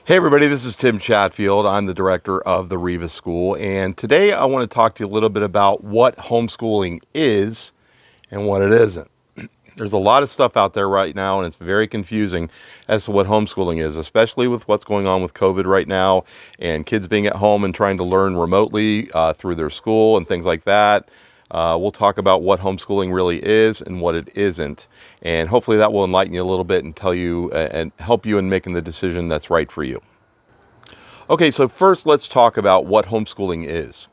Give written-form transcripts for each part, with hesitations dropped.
Hey everybody, this is Tim Chatfield. I'm the director of the REVA school, and today I want to talk to you a little bit about what homeschooling is and what it isn't. There's a lot of stuff out there right now, and it's very confusing as to what homeschooling is, especially with what's going on with COVID right now and kids being at home and trying to learn remotely through their school and things like that. We'll talk about what homeschooling really is and what it isn't. And hopefully that will enlighten you a little bit and tell you and help you in making the decision that's right for you. Okay, so first let's talk about what homeschooling is.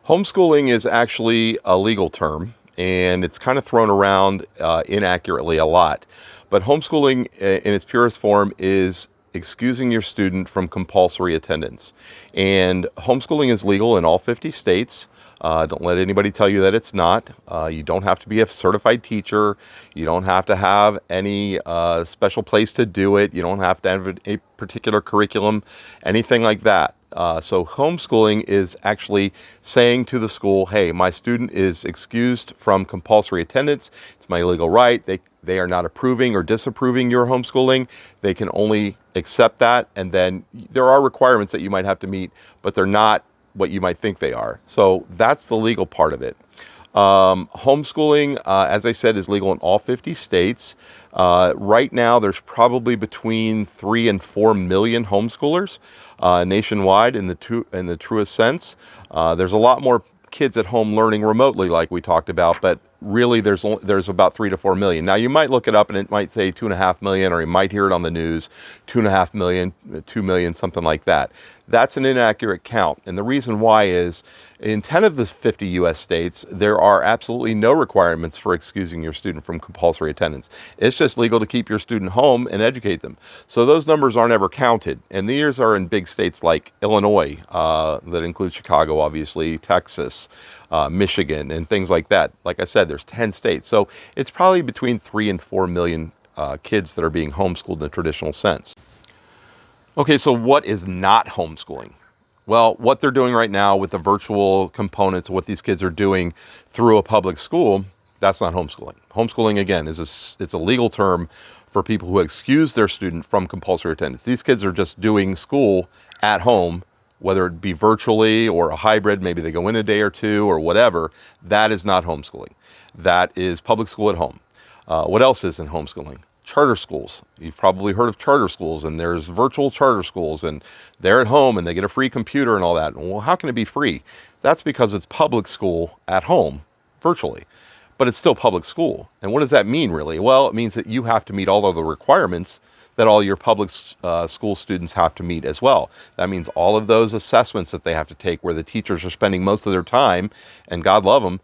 Homeschooling is actually a legal term, and it's kind of thrown around inaccurately a lot. But homeschooling in its purest form is excusing your student from compulsory attendance. And homeschooling is legal in all 50 states. Don't let anybody tell you that it's not. You don't have to be a certified teacher. You don't have to have any special place to do it. You don't have to have a particular curriculum, anything like that. So homeschooling is actually saying to the school, hey, my student is excused from compulsory attendance. It's my legal right. They are not approving or disapproving your homeschooling. They can only accept that. And then there are requirements that you might have to meet, but they're not what you might think they are. So that's the legal part of it. Homeschooling, as I said, is legal in all 50 states. Right now, there's probably between 3 and 4 million homeschoolers nationwide in the truest sense. There's a lot more kids at home learning remotely, like we talked about, but really there's about 3 to 4 million. Now you might look it up and it might say 2.5 million, or you might hear it on the news, 2.5 million, 2 million, something like that. That's an inaccurate count. And the reason why is in 10 of the 50 US states, there are absolutely no requirements for excusing your student from compulsory attendance. It's just legal to keep your student home and educate them. So those numbers aren't ever counted. And these are in big states like Illinois, that includes Chicago, obviously, Texas, Michigan, and things like that. Like I said, there's 10 states. So it's probably between 3 and 4 million kids that are being homeschooled in the traditional sense. Okay, so what is not homeschooling? Well, what they're doing right now with the virtual components, what these kids are doing through a public school, that's not homeschooling. Homeschooling, again, it's a legal term for people who excuse their student from compulsory attendance. These kids are just doing school at home, whether it be virtually or a hybrid, maybe they go in a day or two or whatever. That is not homeschooling. That is public school at home. What else is in homeschooling? Charter schools. You've probably heard of charter schools, and there's virtual charter schools, and they're at home and they get a free computer and all that. Well, how can it be free? That's because it's public school at home, virtually, but it's still public school. And what does that mean, really? Well, it means that you have to meet all of the requirements that all your public school students have to meet as well. That means all of those assessments that they have to take, where the teachers are spending most of their time, and God love them,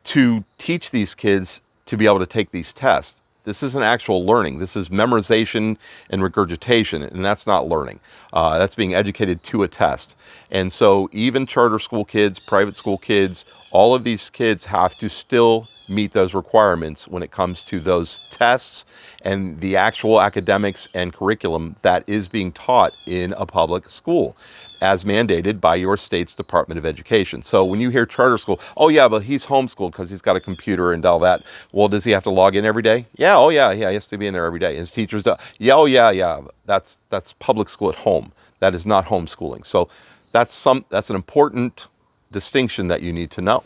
to teach these kids to be able to take these tests. This isn't actual learning. This is memorization and regurgitation, and that's not learning. That's being educated to a test. And so even charter school kids, private school kids, all of these kids have to still meet those requirements when it comes to those tests and the actual academics and curriculum that is being taught in a public school, as mandated by your state's Department of Education. So when you hear charter school, oh yeah, but he's homeschooled because he's got a computer and all that. Well, does he have to log in every day? Yeah, oh yeah, he has to be in there every day. His teachers do. Yeah, oh yeah. That's public school at home. That is not homeschooling. So that's an important distinction that you need to know.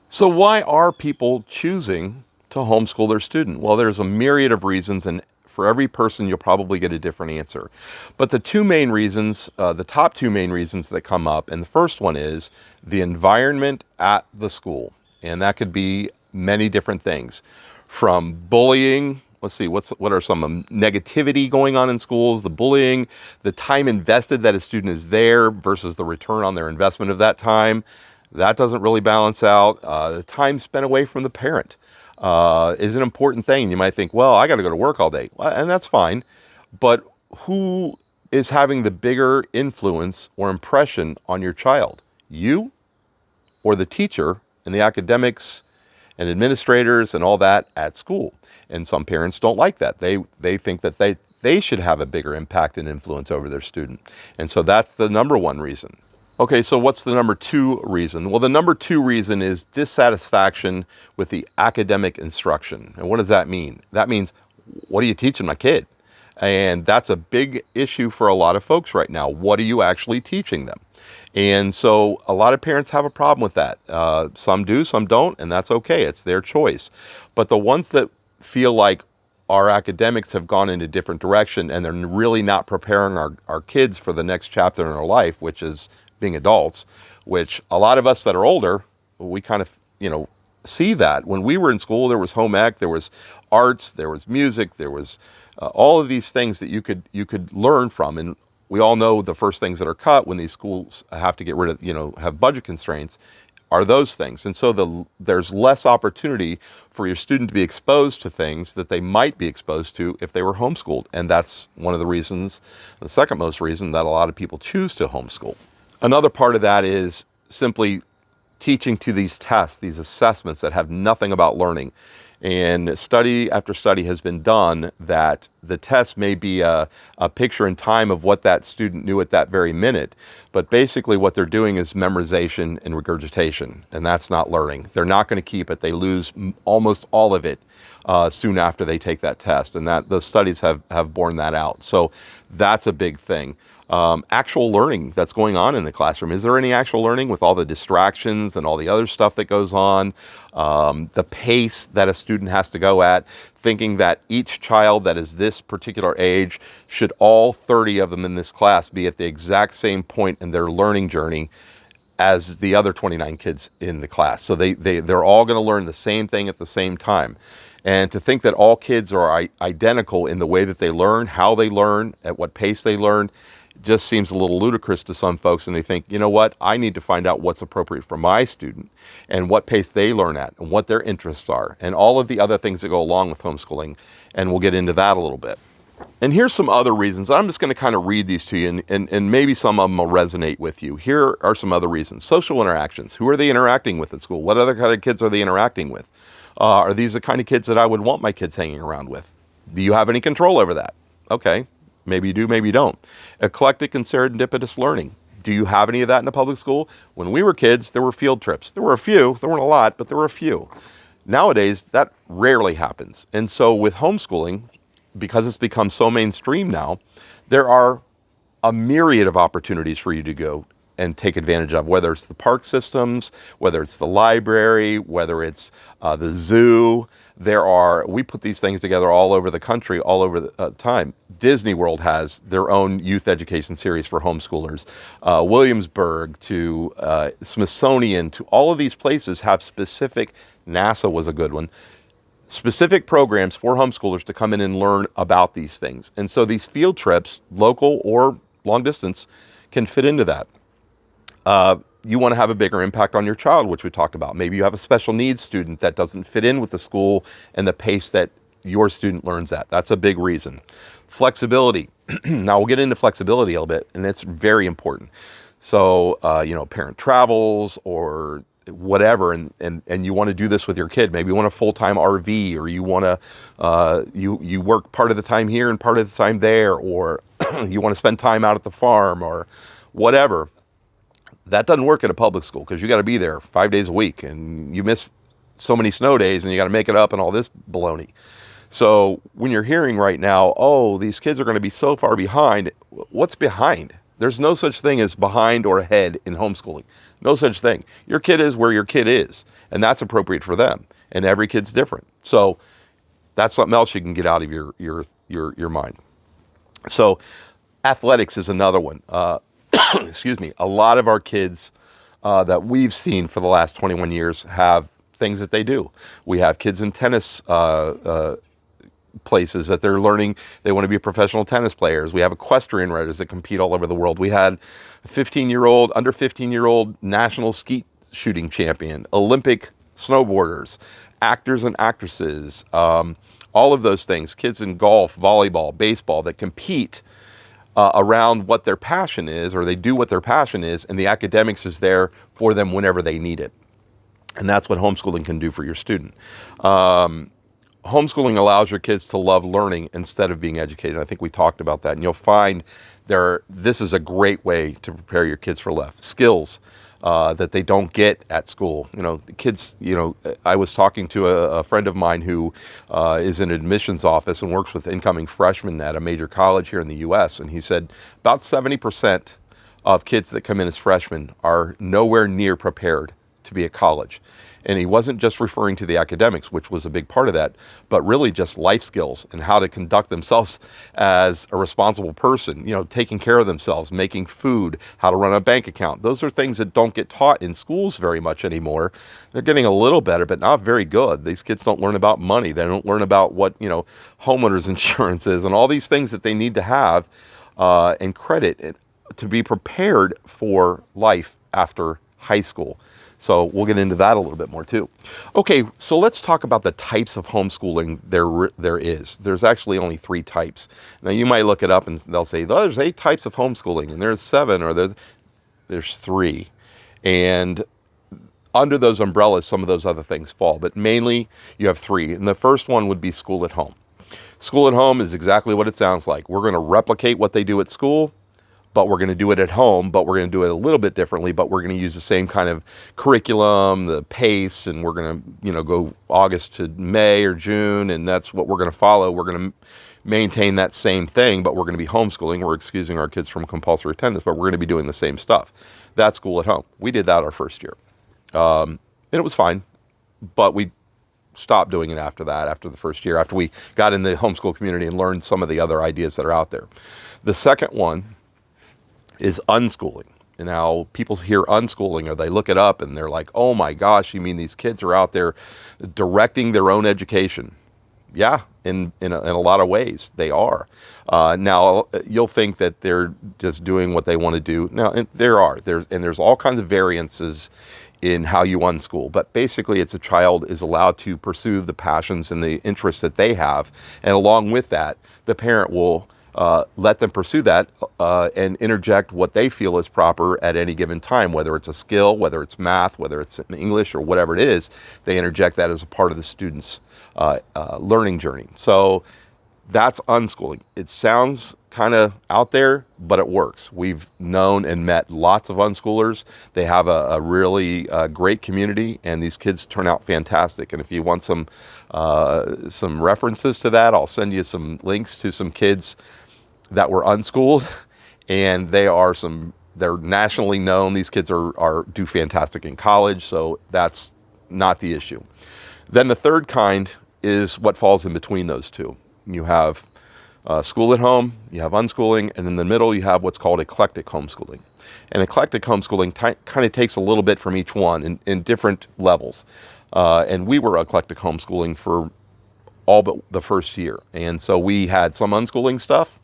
So why are people choosing to homeschool their student? Well, there's a myriad of reasons, and for every person, you'll probably get a different answer. But the two main reasons, the top two main reasons that come up, and the first one is the environment at the school. And that could be many different things, from bullying. Let's see, what are some negativity going on in schools, the bullying, the time invested that a student is there versus the return on their investment of that time. That doesn't really balance out. The time spent away from the parent is an important thing. You might think, well, I got to go to work all day. Well, and that's fine. But who is having the bigger influence or impression on your child? You or the teacher and the academics and administrators and all that at school? And some parents don't like that. They think that they should have a bigger impact and influence over their student. And so that's the number one reason. Okay, so what's the number two reason? Well, the number two reason is dissatisfaction with the academic instruction. And what does that mean? That means, what are you teaching my kid? And that's a big issue for a lot of folks right now. What are you actually teaching them? And so a lot of parents have a problem with that. Some do, some don't, and that's okay. It's their choice. But the ones that feel like our academics have gone in a different direction and they're really not preparing our kids for the next chapter in their life, which is being adults, which a lot of us that are older, we kind of, see that. When we were in school, there was home ec, there was arts, there was music, there was all of these things that you could learn from. And we all know the first things that are cut when these schools have to get rid of, have budget constraints, are those things. And so there's less opportunity for your student to be exposed to things that they might be exposed to if they were homeschooled. And that's one of the reasons, the second most reason, that a lot of people choose to homeschool. Another part of that is simply teaching to these tests, these assessments that have nothing about learning. And study after study has been done that the test may be a picture in time of what that student knew at that very minute. But basically what they're doing is memorization and regurgitation. And that's not learning. They're not going to keep it. They lose almost all of it soon after they take that test. And those studies have borne that out. So that's a big thing. Actual learning that's going on in the classroom. Is there any actual learning with all the distractions and all the other stuff that goes on? The pace that a student has to go at, thinking that each child that is this particular age, should all 30 of them in this class be at the exact same point in their learning journey as the other 29 kids in the class. So they're all going to learn the same thing at the same time. And to think that all kids are identical in the way that they learn, how they learn, at what pace they learn, just seems a little ludicrous to some folks. And they think, you know what, I need to find out what's appropriate for my student and what pace they learn at and what their interests are and all of the other things that go along with homeschooling. And we'll get into that a little bit. And here's some other reasons. I'm just going to kind of read these to you, and maybe some of them will resonate with you. Here are some other reasons. Social interactions. Who are they interacting with at school? What other kind of kids are they interacting with? Are these the kind of kids that I would want my kids hanging around with? Do you have any control over that? Okay. Maybe you do, maybe you don't. Eclectic and serendipitous learning. Do you have any of that in a public school? When we were kids, there were field trips. There were a few. There weren't a lot, but there were a few. Nowadays, that rarely happens. And so with homeschooling, because it's become so mainstream now, there are a myriad of opportunities for you to go and take advantage of, whether it's the park systems, whether it's the library, whether it's the zoo. We put these things together all over the country, all over the time. Disney World has their own youth education series for homeschoolers. Williamsburg to Smithsonian to all of these places have specific, NASA was a good one, specific programs for homeschoolers to come in and learn about these things. And so these field trips, local or long distance, can fit into that. You want to have a bigger impact on your child, which we talked about. Maybe you have a special needs student that doesn't fit in with the school and the pace that your student learns at. That's a big reason. Flexibility. Now we'll get into flexibility a little bit, and it's very important. So, parent travels or whatever, and you want to do this with your kid. Maybe you want a full-time RV, or you want to, you work part of the time here and part of the time there, or you want to spend time out at the farm or whatever. That doesn't work at a public school because you got to be there 5 days a week and you miss so many snow days and you got to make it up and all this baloney. So when you're hearing right now, oh, these kids are going to be so far behind, what's behind? There's no such thing as behind or ahead in homeschooling. No such thing. Your kid is where your kid is, and that's appropriate for them. And every kid's different. So that's something else you can get out of your mind. So athletics is another one. Excuse me, a lot of our kids that we've seen for the last 21 years have things that they do. We have kids in tennis places that they're learning. They want to be professional tennis players. We have equestrian riders that compete all over the world. We had a under 15-year-old national skeet shooting champion, Olympic snowboarders, actors and actresses, all of those things, kids in golf, volleyball, baseball that compete around what their passion is, or they do what their passion is, and the academics is there for them whenever they need it. And that's what homeschooling can do for your student. Homeschooling allows your kids to love learning instead of being educated. I think we talked about that, and you'll find this is a great way to prepare your kids for life. Skills. that they don't get at school. The kids, I was talking to a friend of mine who is in an admissions office and works with incoming freshmen at a major college here in the U.S. And he said about 70% of kids that come in as freshmen are nowhere near prepared to be at college. And he wasn't just referring to the academics, which was a big part of that, but really just life skills and how to conduct themselves as a responsible person, taking care of themselves, making food, how to run a bank account. Those are things that don't get taught in schools very much anymore. They're getting a little better, but not very good. These kids don't learn about money. They don't learn about what, homeowners insurance is and all these things that they need to have and credit to be prepared for life after high school. So we'll get into that a little bit more too. Okay, so let's talk about the types of homeschooling there is. There's actually only 3 types. Now you might look it up and they'll say, oh, there's 8 types of homeschooling, and there's 7, or there's 3. And under those umbrellas, some of those other things fall, but mainly you have 3. And the first one would be school at home. School at home is exactly what it sounds like. We're going to replicate what they do at school, but we're going to do it at home, but we're going to do it a little bit differently, but we're going to use the same kind of curriculum, the pace, and we're going to, go August to May or June, and that's what we're going to follow. We're going to maintain that same thing, but we're going to be homeschooling. We're excusing our kids from compulsory attendance, but we're going to be doing the same stuff. That's school at home. We did that our first year. And it was fine, but we stopped doing it after that, after the first year, after we got in the homeschool community and learned some of the other ideas that are out there. The second one is unschooling. And now people hear unschooling or they look it up and they're like, oh my gosh, you mean these kids are out there directing their own education? Yeah, in a lot of ways they are. Now you'll think that they're just doing what they want to do. Now there's all kinds of variances in how you unschool, but basically it's a child is allowed to pursue the passions and the interests that they have, and along with that, the parent will let them pursue that and interject what they feel is proper at any given time, whether it's a skill, whether it's math, whether it's English, or whatever it is. They interject that as a part of the student's learning journey. So that's unschooling. It sounds kind of out there, but it works. We've known and met lots of unschoolers. They have a really great community, and these kids turn out fantastic. And if you want some references to that, I'll send you some links to some kids that were unschooled, and they're nationally known. These kids do fantastic in college, so that's not the issue. Then the third kind is what falls in between those two. You have school at home, you have unschooling, and in the middle you have what's called eclectic homeschooling. And eclectic homeschooling kind of takes a little bit from each one in different levels. And we were eclectic homeschooling for all but the first year. And so we had some unschooling stuff,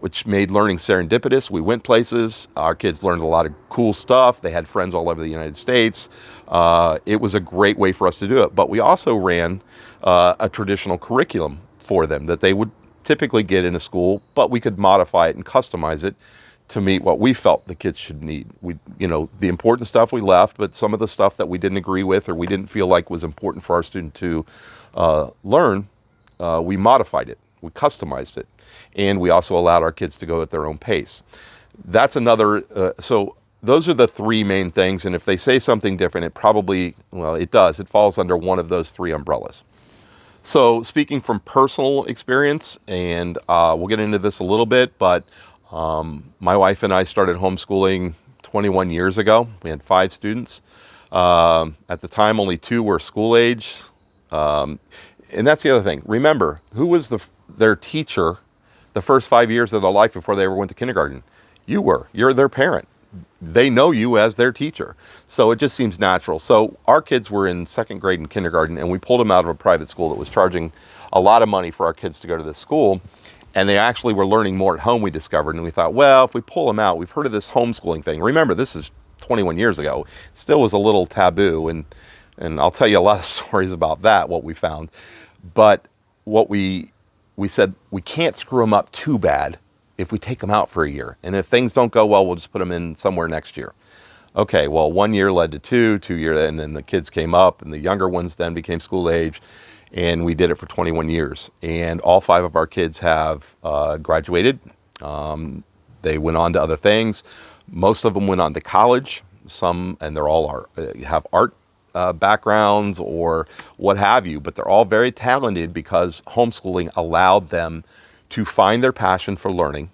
which made learning serendipitous. We went places. Our kids learned a lot of cool stuff. They had friends all over the United States. It was a great way for us to do it. But we also ran a traditional curriculum for them that they would typically get in a school, but we could modify it and customize it to meet what we felt the kids should need. The important stuff we left, but some of the stuff that we didn't agree with or we didn't feel like was important for our student to learn, we modified it, we customized it, and we also allowed our kids to go at their own pace. That's another, so those are the 3 main things, and if they say something different, it does. It falls under one of those 3 umbrellas. So speaking from personal experience, and we'll get into this a little bit, but my wife and I started homeschooling 21 years ago. We had 5 students. At the time, only 2 were school age. And that's the other thing. Remember, who was their teacher the first 5 years of their life before they ever went to kindergarten? You were. You're their parent. They know you as their teacher. So it just seems natural. So our kids were in 2nd grade and kindergarten, and we pulled them out of a private school that was charging a lot of money for our kids to go to this school. And they actually were learning more at home, we discovered. And we thought, well, if we pull them out, we've heard of this homeschooling thing. Remember, this is 21 years ago. It still was a little taboo. And I'll tell you a lot of stories about that, what we found. But what we said, we can't screw them up too bad if we take them out for a year. And if things don't go well, we'll just put them in somewhere next year. Okay, well, 1 year led to 2 years, and then the kids came up, and the younger ones then became school age, and we did it for 21 years. And all 5 of our kids have graduated. They went on to other things. Most of them went on to college. some, and they're all have art backgrounds or what have you, but they're all very talented because homeschooling allowed them to find their passion for learning,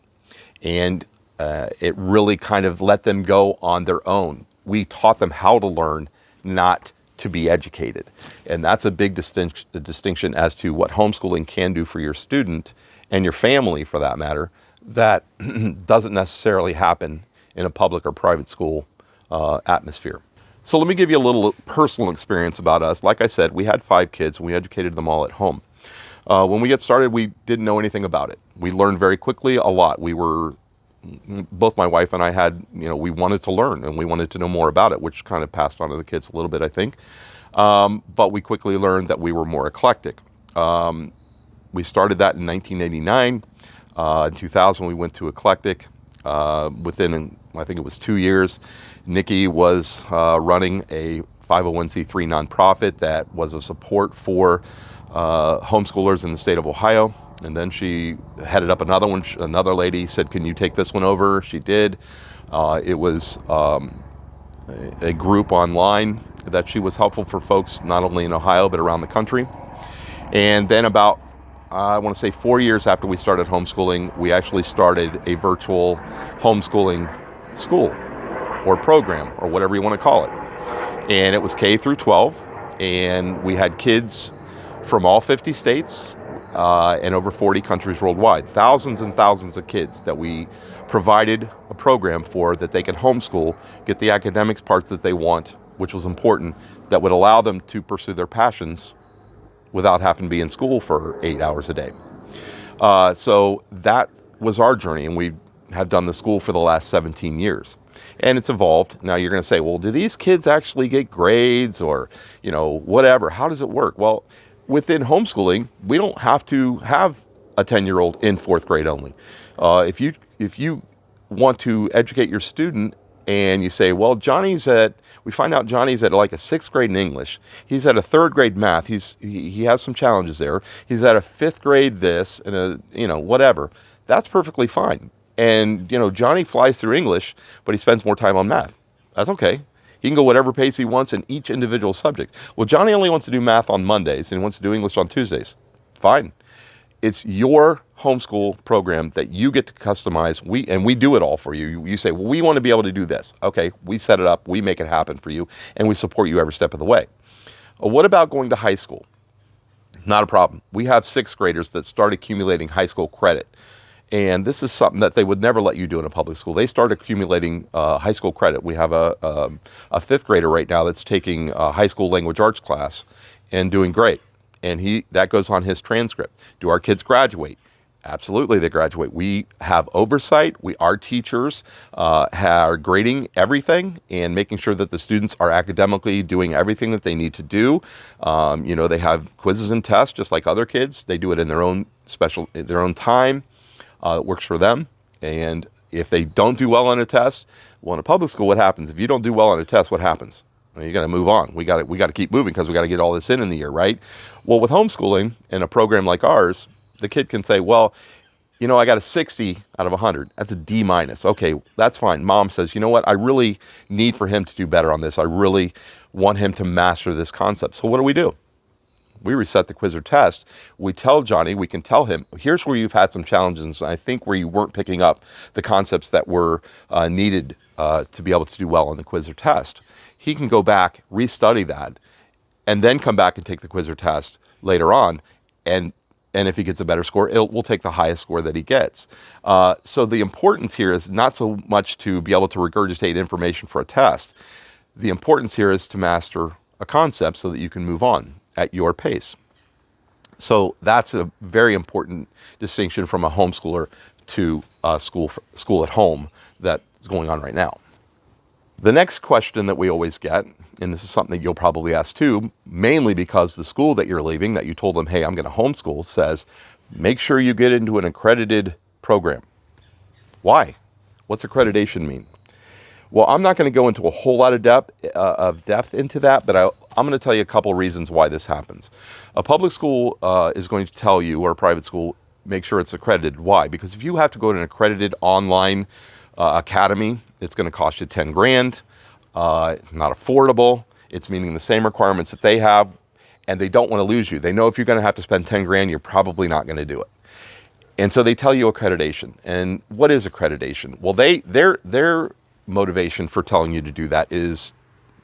and it really kind of let them go on their own. We taught them how to learn, not to be educated. And that's a big distinction as to what homeschooling can do for your student and your family, for that matter, that doesn't necessarily happen in a public or private school atmosphere. So let me give you a little personal experience about us. Like I said, we had 5 kids and we educated them all at home. When we get started, we didn't know anything about it. We learned very quickly a lot. Both my wife and I we wanted to learn and we wanted to know more about it, which kind of passed on to the kids a little bit, I think. But we quickly learned that we were more eclectic. We started that in 1989. In 2000, we went to eclectic. Within, I think it was 2 years, Nikki was running a 501c3 nonprofit that was a support for homeschoolers in the state of Ohio. And then she headed up another one. Another lady said, "Can you take this one over?" She did. It was a group online that she was helpful for folks not only in Ohio but around the country. And then about, I want to say 4 years after we started homeschooling, we actually started a virtual homeschooling school or program or whatever you want to call it. And it was K through 12. And we had kids from all 50 states and over 40 countries worldwide. Thousands and thousands of kids that we provided a program for that they could homeschool, get the academics parts that they want, which was important, that would allow them to pursue their passions without having to be in school for 8 hours a day. So that was our journey, and we have done the school for the last 17 years. And it's evolved. Now you're going to say, well, do these kids actually get grades or, whatever? How does it work? Well, within homeschooling, we don't have to have a 10-year-old in 4th grade only. If you want to educate your student and you say, well, we find out Johnny's at like a 6th grade in English. He's at a 3rd grade math. He has some challenges there. He's at a 5th grade this and whatever. That's perfectly fine. And, Johnny flies through English, but he spends more time on math. That's okay. He can go whatever pace he wants in each individual subject. Well, Johnny only wants to do math on Mondays and he wants to do English on Tuesdays. Fine. It's your homeschool program that you get to customize. We do it all for you. You say, well, we want to be able to do this. Okay, we set it up, we make it happen for you, and we support you every step of the way. What about going to high school? Not a problem. We have 6th graders that start accumulating high school credit. And this is something that they would never let you do in a public school. They start accumulating high school credit. We have a 5th grader right now that's taking a high school language arts class and doing great. And that goes on his transcript. Do our kids graduate? Absolutely, they graduate. We have oversight. Our teachers are grading everything and making sure that the students are academically doing everything that they need to do. They have quizzes and tests just like other kids. They do it in their own time. It works for them. And if they don't do well on a test, well, in a public school, what happens? If you don't do well on a test, what happens? Well, you got to move on. We got to keep moving because we got to get all this in the year, right? Well, with homeschooling and a program like ours, the kid can say, well, I got a 60 out of 100. That's a D minus. Okay, that's fine. Mom says, you know what? I really need for him to do better on this. I really want him to master this concept. So what do? We reset the quiz or test. We tell Johnny, we can tell him, here's where you've had some challenges. I think where you weren't picking up the concepts that were needed to be able to do well on the quiz or test. He can go back, restudy that, and then come back and take the quiz or test later on. And if he gets a better score, we'll take the highest score that he gets. So the importance here is not so much to be able to regurgitate information for a test. The importance here is to master a concept so that you can move on at your pace. So that's a very important distinction from a homeschooler to school at home that's going on right now. The next question that we always get, and this is something that you'll probably ask too, mainly because the school that you're leaving, that you told them, hey, I'm going to homeschool, says, make sure you get into an accredited program. Why? What's accreditation mean? Well, I'm not going to go into a whole lot of depth into that, but I'm going to tell you a couple reasons why this happens. A public school is going to tell you, or a private school, make sure it's accredited. Why? Because if you have to go to an accredited online academy, it's going to cost you 10 grand. not affordable. It's meeting the same requirements that they have, and they don't want to lose you. They know if you're going to have to spend 10 grand, you're probably not going to do it. And so they tell you accreditation. And what is accreditation? Well, their motivation for telling you to do that is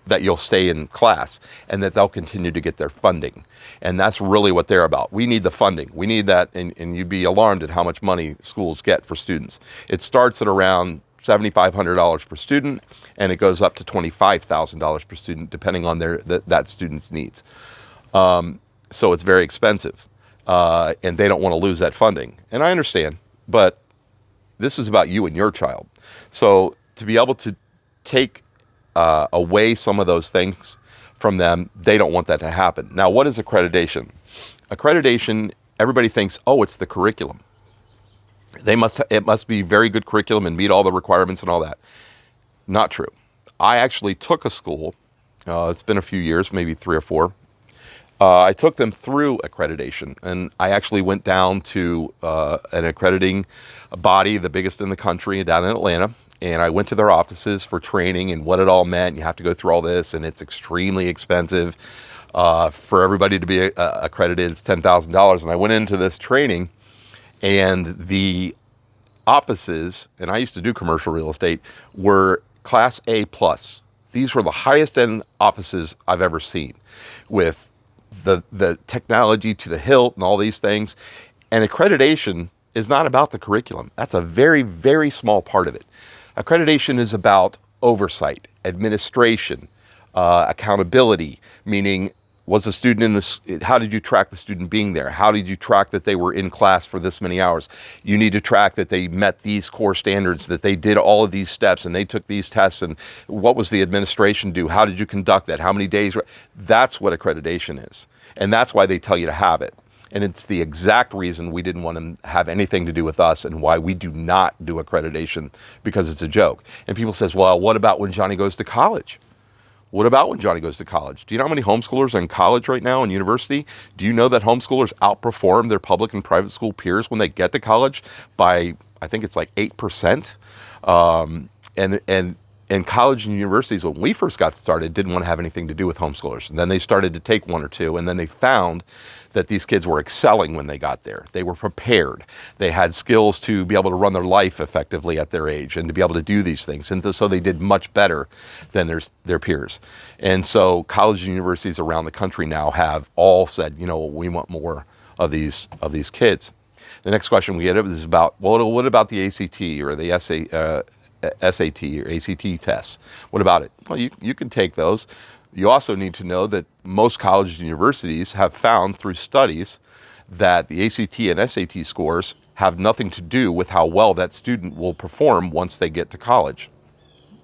that you'll stay in class and that they'll continue to get their funding. And that's really what they're about. We need the funding. We need that, and you'd be alarmed at how much money schools get for students. It starts at around $7,500 per student, and it goes up to $25,000 per student, depending on that student's needs. So it's very expensive, and they don't want to lose that funding. And I understand, but this is about you and your child. So to be able to take away some of those things from them, they don't want that to happen. Now, what is accreditation? Accreditation, everybody thinks, oh, it's the curriculum. It must be very good curriculum and meet all the requirements and all that. Not true. I actually took a school, it's been a few years, maybe 3 or 4. I took them through accreditation, and I actually went down to an accrediting body, the biggest in the country, down in Atlanta, and I went to their offices for training and what it all meant. You have to go through all this, and it's extremely expensive. For everybody to be accredited, it's $10,000, and I went into this training, and the offices, and I used to do commercial real estate, were Class A plus. These were the highest end offices I've ever seen, with the technology to the hilt and all these things. And accreditation is not about the curriculum. That's a very, very small part of it. Accreditation is about oversight, administration, accountability, meaning, was the student in this, how did you track the student being there? How did you track that they were in class for this many hours? You need to track that they met these core standards, that they did all of these steps and they took these tests, and what was the administration do? How did you conduct that? How many days? That's what accreditation is. And that's why they tell you to have it. And it's the exact reason we didn't want them to have anything to do with us, and why we do not do accreditation, because it's a joke. And people says, well, what about when Johnny goes to college? What about when Johnny goes to college? Do you know how many homeschoolers are in college right now and university? Do you know that homeschoolers outperform their public and private school peers when they get to college by, I think it's like 8%? And college and universities, when we first got started, didn't want to have anything to do with homeschoolers. And then they started to take 1 or 2, and then they found that these kids were excelling when they got there. They were prepared. They had skills to be able to run their life effectively at their age and to be able to do these things. And so they did much better than their peers. And so colleges and universities around the country now have all said, you know, we want more of these kids. The next question we get is about, well, what about the ACT or the SAT or ACT tests? What about it? Well, you can take those. You also need to know that most colleges and universities have found through studies that the ACT and SAT scores have nothing to do with how well that student will perform once they get to college.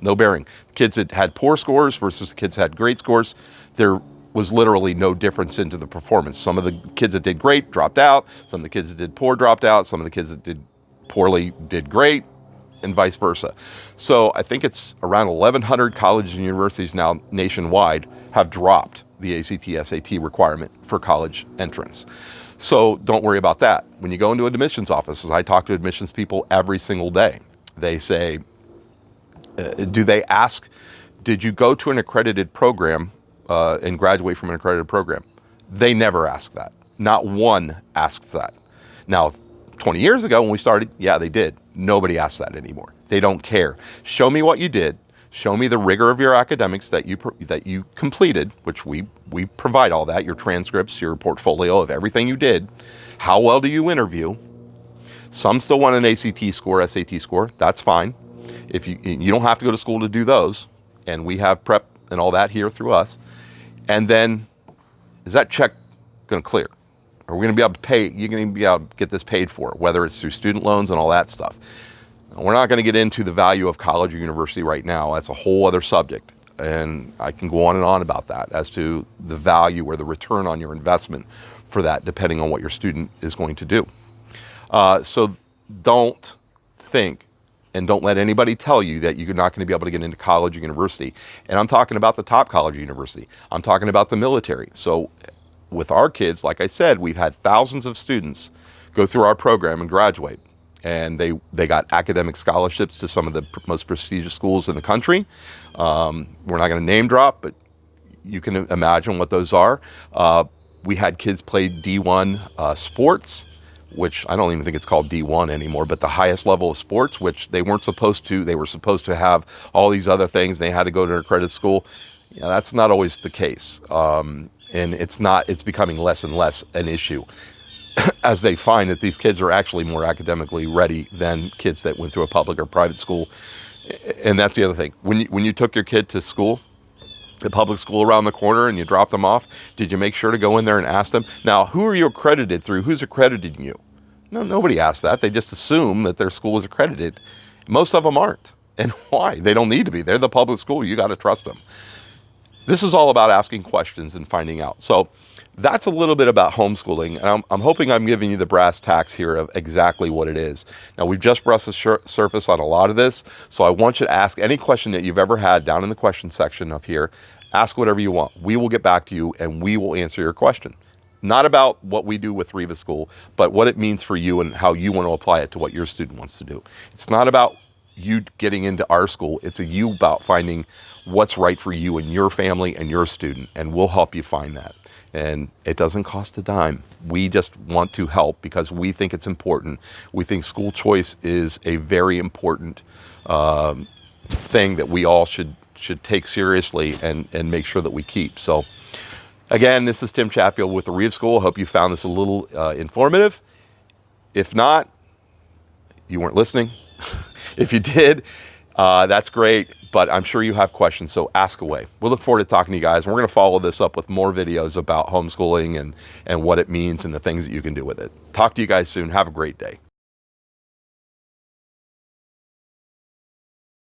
No bearing. Kids that had poor scores versus the kids that had great scores, there was literally no difference into the performance. Some of the kids that did great dropped out. Some of the kids that did poor dropped out. Some of the kids that did poorly did great, and vice versa. So I think it's around 1,100 colleges and universities now nationwide have dropped the ACT, SAT requirement for college entrance. So don't worry about that. When you go into admissions offices, I talk to admissions people every single day. They say, they ask, did you go to an accredited program and graduate from an accredited program? They never ask that. Not one asks that. Now, 20 years ago when we started, yeah, they did. Nobody asks that anymore. They don't care. Show me what you did. Show me the rigor of your academics that you completed, which we provide all that, your transcripts, your portfolio of everything you did. How well do you interview? Some still want an ACT score, SAT score. That's fine. If you don't have to go to school to do those, and we have prep and all that here through us. And then, is that check going to clear? Are we going to be able to pay? You're going to be able to get this paid for, whether it's through student loans and all that stuff. We're not going to get into the value of college or university right now. That's a whole other subject. And I can go on and on about that as to the value or the return on your investment for that, depending on what your student is going to do. So don't think and don't let anybody tell you that you're not going to be able to get into college or university. And I'm talking about the top college or university. I'm talking about the military. So with our kids, like I said, we've had thousands of students go through our program and graduate. and they got academic scholarships to some of the most prestigious schools in the country. We're not going to name drop, but you can imagine what those are. We had kids play D1 sports, which I don't even think it's called D1 anymore, but the highest level of sports, which they weren't supposed to. They were supposed to have all these other things. They had to go to an accredited school. Yeah, that's not always the case. And it's becoming less and less an issue as they find that these kids are actually more academically ready than kids that went through a public or private school. And that's the other thing. When you took your kid to school, the public school around the corner, and you dropped them off, did you make sure to go in there and ask them, now, who are you accredited through? Who's accrediting you? No, nobody asked that. They just assume that their school is accredited. Most of them aren't. And why? They don't need to be. They're the public school. You got to trust them. This is all about asking questions and finding out. So that's a little bit about homeschooling. And I'm hoping I'm giving you the brass tacks here of exactly what it is. Now, we've just brushed the surface on a lot of this. So I want you to ask any question that you've ever had down in the question section up here. Ask whatever you want. We will get back to you and we will answer your question. Not about what we do with REVA School, but what it means for you and how you want to apply it to what your student wants to do. It's not about you getting into our school. It's you about finding what's right for you and your family and your student, and we'll help you find that. And it doesn't cost a dime. We just want to help because we think it's important. We think school choice is a very important thing that we all should take seriously and make sure that we keep. So again, this is Tim Chatfield with the REVA School. I hope you found this a little informative. If not, you weren't listening. If you did, that's great, but I'm sure you have questions, so ask away. We'll look forward to talking to you guys. We're going to follow this up with more videos about homeschooling and what it means and the things that you can do with it. Talk to you guys soon. Have a great day.